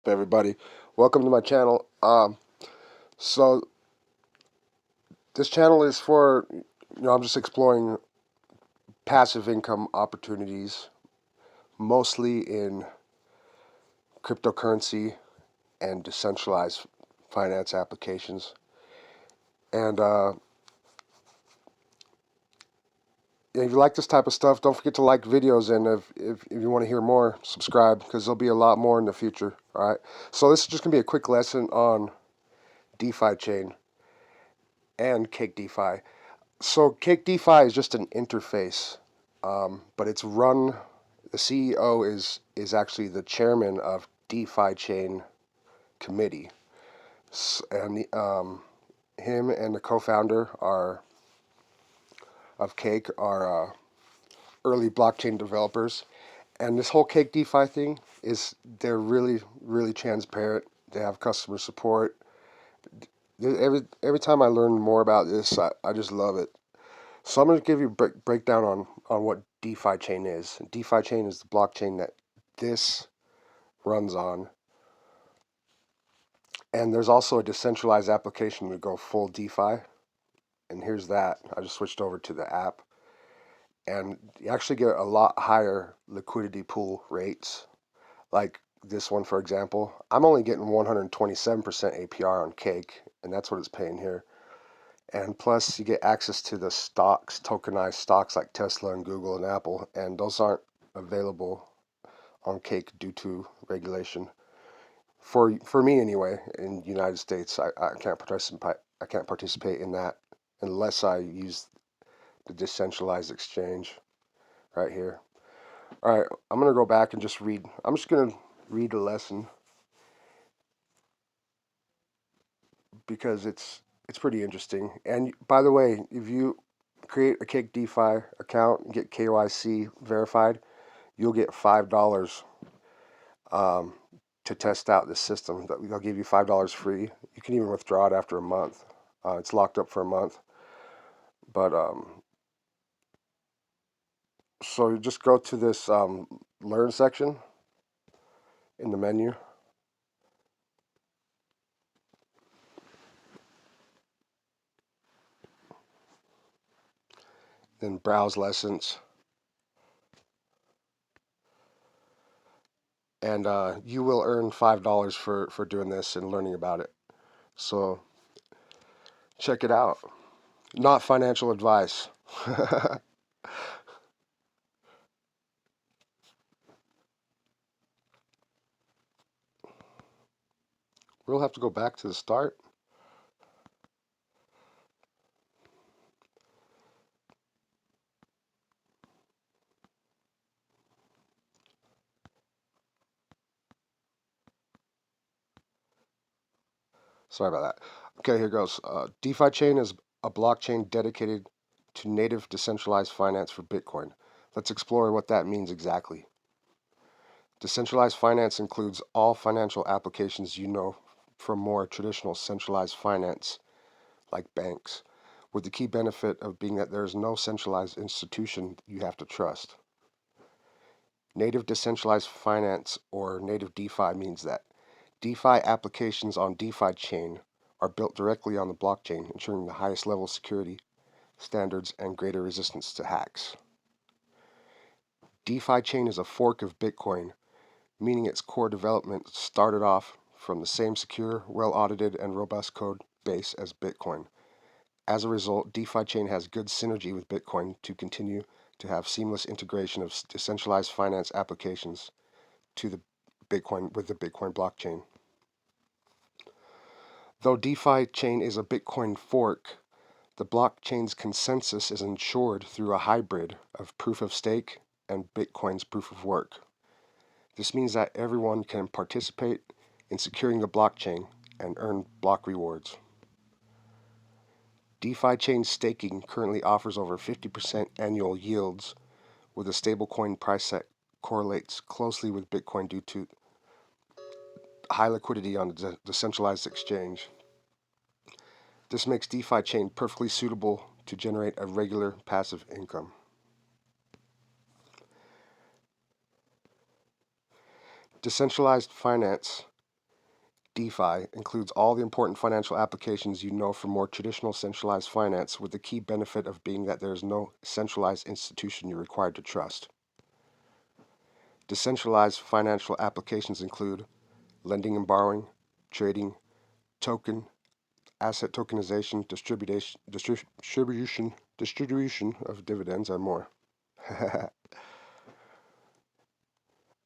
Hey everybody, welcome to my channel. So this channel is for, I'm just exploring passive income opportunities, mostly in cryptocurrency and decentralized finance applications. And if you like this type of stuff, don't forget to like videos. And if you want to hear more, subscribe, because there'll be a lot more in the future. All right. So this is just gonna be a quick lesson on DeFi chain and Cake-Defi. So Cake-Defi is just an interface, but it's run. The CEO is actually the chairman of Defi Chain committee, and him and the co-founder are of Cake are early blockchain developers. And this whole Cake-Defi thing they're really transparent. They have customer support. Every time I learn more about this, I just love it. So I'm going to give you a breakdown on what DeFi chain is. DeFi chain is the blockchain that this runs on. And there's also a decentralized application to go full DeFi. And here's that. I just switched over to the app. And you actually get a lot higher liquidity pool rates. Like this one, for example. I'm only getting 127% APR on Cake. And that's what it's paying here. And plus, you get access to the stocks, tokenized stocks like Tesla and Google and Apple, and those aren't available on Cake due to regulation. For me anyway, in the United States, I can't participate. I can't participate in that unless I use the decentralized exchange right here. All right, I'm gonna go back and just read. I'm just gonna read a lesson because it's pretty interesting. And by the way, if you create a Cake-Defi account and get KYC verified, you'll get $5 um, to test out the system. They'll give you $5 free. You can even withdraw it after a month. It's locked up for a month. But so you just go to this learn section in the menu, then browse lessons, and you will earn $5 for doing this and learning about it. So check it out. Not financial advice. We'll have to go back to the start. Sorry about that. Okay, here goes. DeFi chain is a blockchain dedicated to native decentralized finance for Bitcoin. Let's explore what that means exactly. Decentralized finance includes all financial applications you know from more traditional centralized finance, like banks, with the key benefit of being that there is no centralized institution you have to trust. Native decentralized finance, or native DeFi, means that DeFi applications on DeFi chain are built directly on the blockchain, ensuring the highest level of security standards and greater resistance to hacks. DeFi chain is a fork of Bitcoin, meaning its core development started off from the same secure, well-audited, and robust code base as Bitcoin. As a result, DeFi chain has good synergy with Bitcoin to continue to have seamless integration of decentralized finance applications to the Bitcoin blockchain. Though DeFi chain is a Bitcoin fork, the blockchain's consensus is ensured through a hybrid of proof of stake and Bitcoin's proof of work. This means that everyone can participate in securing the blockchain and earn block rewards. DeFi chain staking currently offers over 50% annual yields with a stablecoin price that correlates closely with Bitcoin due to high liquidity on the decentralized exchange. This makes DeFi chain perfectly suitable to generate a regular passive income. Decentralized finance DeFi includes all the important financial applications you know from more traditional centralized finance, with the key benefit of being that there is no centralized institution you're required to trust. Decentralized financial applications include lending and borrowing, trading, token, asset tokenization, distribution of dividends, and more.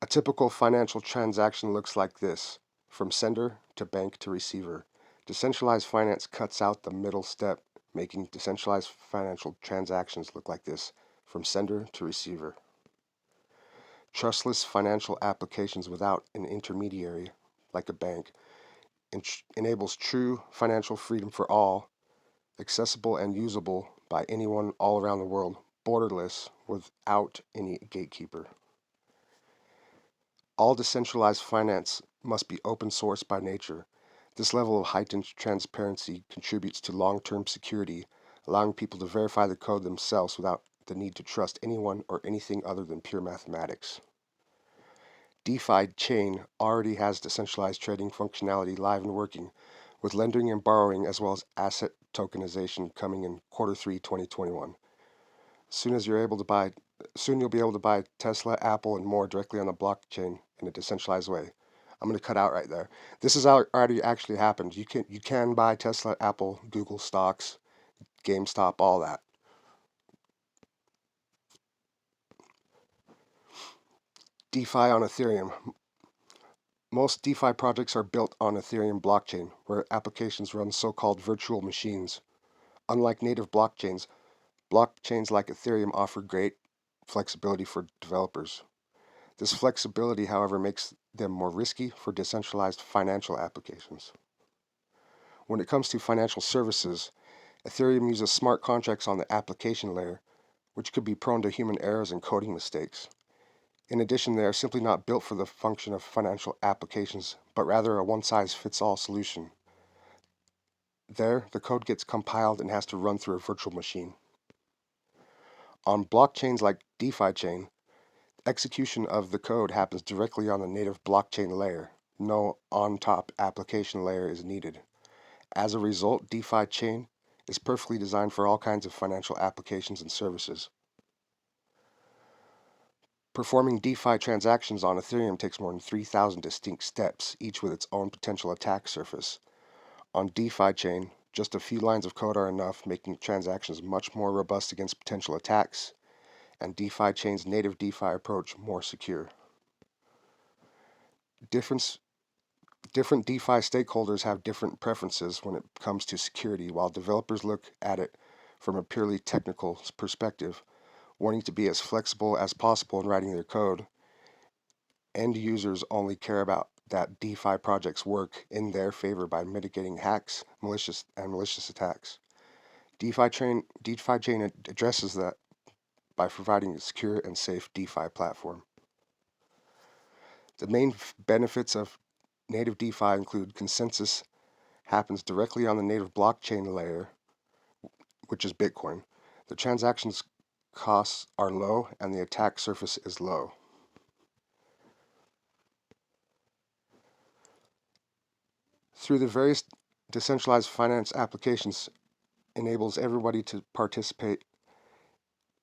A typical financial transaction looks like this: from sender to bank to receiver. Decentralized finance cuts out the middle step, making decentralized financial transactions look like this: from sender to receiver. Trustless financial applications without an intermediary, like a bank, enables true financial freedom for all, accessible and usable by anyone all around the world, borderless, without any gatekeeper. All decentralized finance must be open source by nature. This level of heightened transparency contributes to long-term security, allowing people to verify the code themselves without the need to trust anyone or anything other than pure mathematics. Defi Chain already has decentralized trading functionality live and working, with lending and borrowing as well as asset tokenization coming in Q3 2021. Soon you'll be able to buy Tesla, Apple, and more directly on the blockchain in a decentralized way. I'm going to cut out right there. This has already actually happened. You can buy Tesla, Apple, Google stocks, GameStop, all that. DeFi on Ethereum. Most DeFi projects are built on Ethereum blockchain, where applications run so-called virtual machines. Unlike native blockchains like Ethereum offer great flexibility for developers. This flexibility, however, makes them more risky for decentralized financial applications. When it comes to financial services, Ethereum uses smart contracts on the application layer, which could be prone to human errors and coding mistakes. In addition, they are simply not built for the function of financial applications, but rather a one-size-fits-all solution. There, the code gets compiled and has to run through a virtual machine. On blockchains like Defi Chain, execution of the code happens directly on the native blockchain layer. No on-top application layer is needed. As a result, Defi Chain is perfectly designed for all kinds of financial applications and services. Performing DeFi transactions on Ethereum takes more than 3,000 distinct steps, each with its own potential attack surface. On Defi Chain, just a few lines of code are enough, making transactions much more robust against potential attacks, and Defi Chain's native DeFi approach more secure. Different DeFi stakeholders have different preferences when it comes to security. While developers look at it from a purely technical perspective, wanting to be as flexible as possible in writing their code, end users only care about that DeFi projects work in their favor by mitigating hacks, malicious attacks. DeFi Chain addresses that by providing a secure and safe DeFi platform. The main benefits of native DeFi include consensus happens directly on the native blockchain layer, which is Bitcoin. The transactions costs are low and the attack surface is low. Through the various decentralized finance applications enables everybody to participate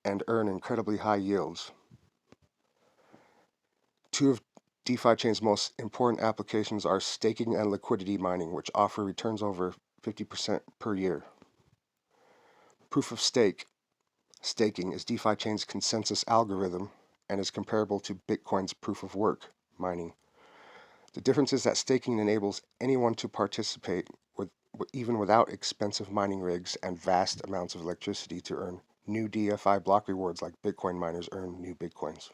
and earn incredibly high yields. Two of DeFi Chain's most important applications are staking and liquidity mining, which offer returns over 50% per year. Proof of staking is DeFi Chain's consensus algorithm and is comparable to Bitcoin's proof of work mining. The difference is that staking enables anyone to participate even without expensive mining rigs and vast amounts of electricity to earn new DFI block rewards like Bitcoin miners earn new Bitcoins.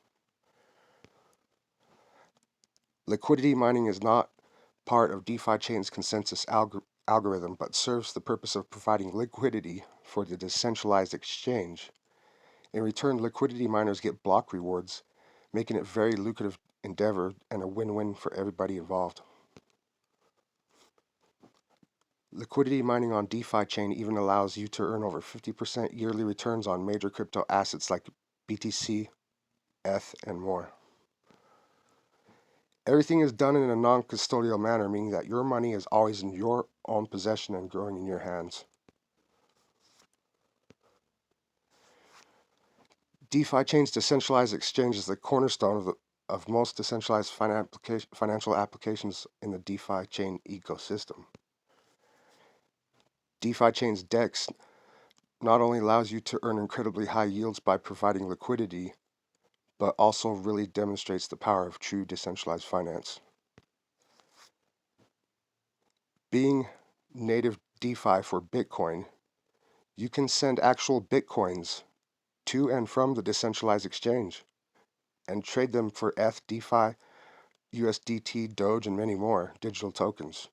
Liquidity mining is not part of DeFi Chain's consensus algorithm, but serves the purpose of providing liquidity for the decentralized exchange. In return, liquidity miners get block rewards, making it a very lucrative endeavor and a win-win for everybody involved. Liquidity mining on DeFi Chain even allows you to earn over 50% yearly returns on major crypto assets like BTC, ETH, and more. Everything is done in a non-custodial manner, meaning that your money is always in your own possession and growing in your hands. DeFi Chains Decentralized Exchange is the cornerstone of most decentralized financial applications in the DeFi chain ecosystem. Defi Chains DEX not only allows you to earn incredibly high yields by providing liquidity, but also really demonstrates the power of true decentralized finance. Being native DeFi for Bitcoin, you can send actual Bitcoins to and from the decentralized exchange and trade them for ETH, DeFi, USDT, Doge, and many more digital tokens.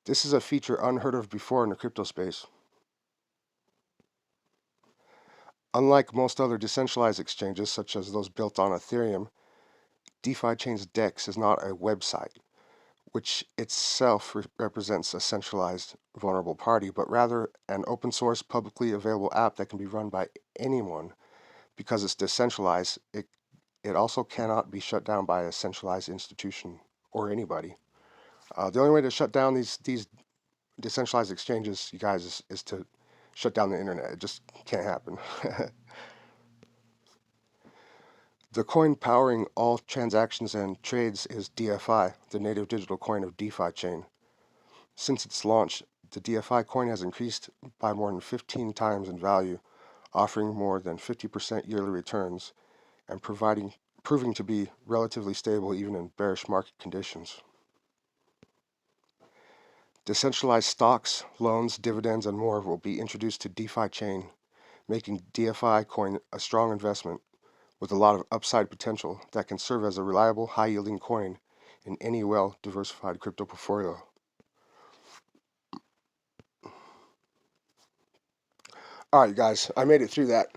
This is a feature unheard of before in the crypto space. Unlike most other decentralized exchanges, such as those built on Ethereum, Defi Chains DEX is not a website, which itself represents a centralized, vulnerable party, but rather an open source, publicly available app that can be run by anyone. Because it's decentralized, it also cannot be shut down by a centralized institution or anybody. The only way to shut down these decentralized exchanges, you guys, is to shut down the internet. It just can't happen. The coin powering all transactions and trades is DFI, the native digital coin of DeFi Chain. Since its launch, the DFI coin has increased by more than 15 times in value, offering more than 50% yearly returns and proving to be relatively stable even in bearish market conditions. Decentralized stocks, loans, dividends, and more will be introduced to DeFi Chain, making DFI coin a strong investment with a lot of upside potential that can serve as a reliable, high-yielding coin in any well-diversified crypto portfolio. All right, guys, I made it through that,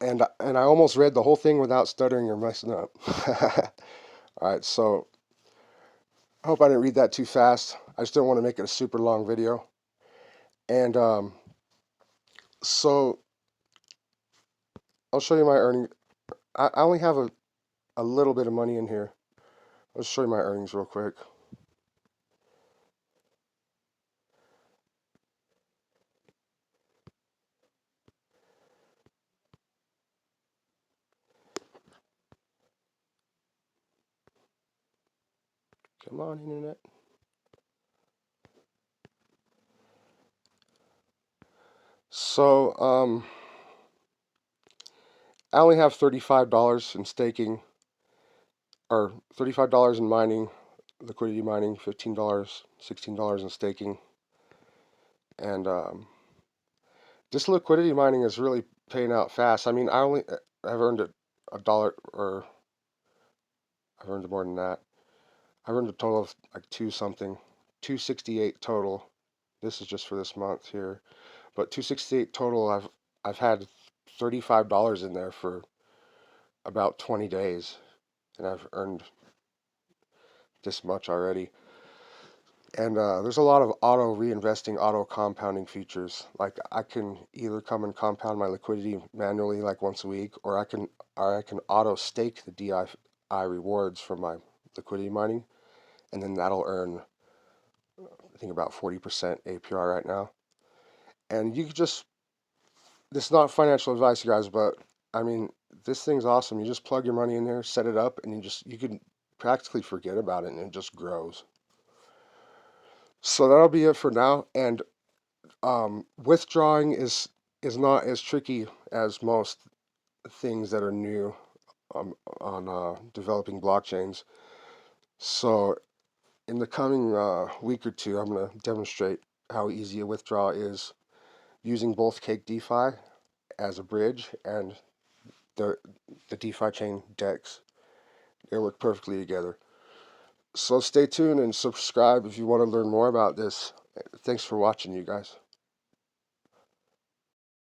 and I almost read the whole thing without stuttering or messing up. All right, so I hope I didn't read that too fast. I just didn't want to make it a super long video. And so I'll show you my earning. I only have a little bit of money in here. Let's show you my earnings real quick. Come on, internet. So I only have $35 in staking, or $35 in mining, liquidity mining, $15, $16 in staking, and this liquidity mining is really paying out fast. I mean, I've earned a dollar, or I've earned more than that. I've earned a total of like 268 total. This is just for this month here, but 268 total. I've had $35 in there for about 20 days, and I've earned this much already. And there's a lot of auto reinvesting, auto compounding features. Like I can either come and compound my liquidity manually, like once a week, or I can auto stake the DI rewards from my liquidity mining, and then that'll earn, I think, about 40% APR right now. And you could just, this is not financial advice, you guys, but I mean, this thing's awesome. You just plug your money in there, set it up, and you can practically forget about it, and it just grows. So that'll be it for now. And withdrawing is not as tricky as most things that are new on developing blockchains. So in the coming week or two, I'm going to demonstrate how easy a withdrawal is using both Cake-Defi as a bridge and the DeFi chain DEX. They work perfectly together. So stay tuned and subscribe if you want to learn more about this. Thanks for watching, you guys.